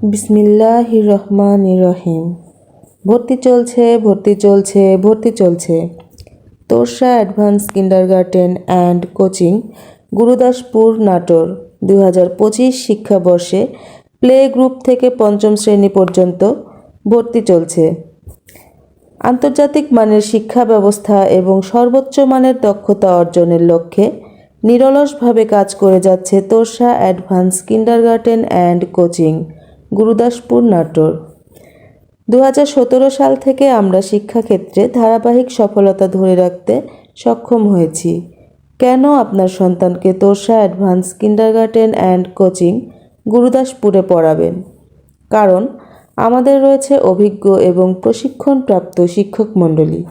বিসমিল্লাহির রহমানির রহিম। ভর্তি চলছে। Torsa advance kindergarten and coaching, Gurudaspur, Natore. 2025 শিক্ষাবর্ষে প্লে গ্রুপ থেকে পঞ্চম শ্রেণী পর্যন্ত ভর্তি চলছে। আন্তর্জাতিক মানের শিক্ষা ব্যবস্থা এবং সর্বোচ্চ মানের দক্ষতা অর্জনের লক্ষ্যে নিরলসভাবে কাজ করে যাচ্ছে Torsa advance kindergarten and coaching, Gurudaspur, Natore. 2017 সাল থেকে আমরা শিক্ষাক্ষেত্রে ধারাবাহিক সফলতা ধরে রাখতে সক্ষম হয়েছি। কেন আপনার সন্তানকে Torsa advance kindergarten and coaching, গুরুদাসপুরে পড়াবেন? কারণ আমাদের রয়েছে অভিজ্ঞ এবং প্রশিক্ষণপ্রাপ্ত শিক্ষক মণ্ডলী।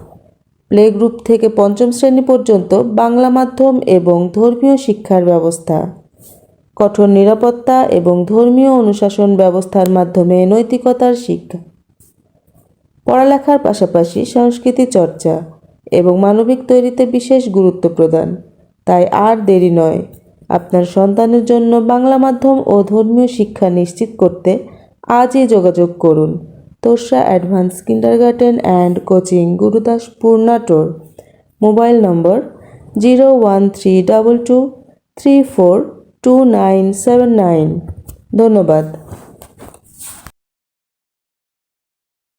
প্লে গ্রুপ থেকে পঞ্চম শ্রেণী পর্যন্ত বাংলা মাধ্যম এবং ধর্মীয় শিক্ষার ব্যবস্থা, কঠোর নিরাপত্তা এবং ধর্মীয় অনুশাসন ব্যবস্থার মাধ্যমে নৈতিকতার শিক্ষা, পড়ালেখার পাশাপাশি সংস্কৃতি চর্চা এবং মানবিক তৈরিতে বিশেষ গুরুত্ব প্রদান। তাই আর দেরি নয়, আপনার সন্তানের জন্য বাংলা মাধ্যম ও ধর্মীয় শিক্ষা নিশ্চিত করতে আজই যোগাযোগ করুন। Torsa advance kindergarten and coaching, Gurudaspur, Natore. Mobile number 01322342979। ধন্যবাদ।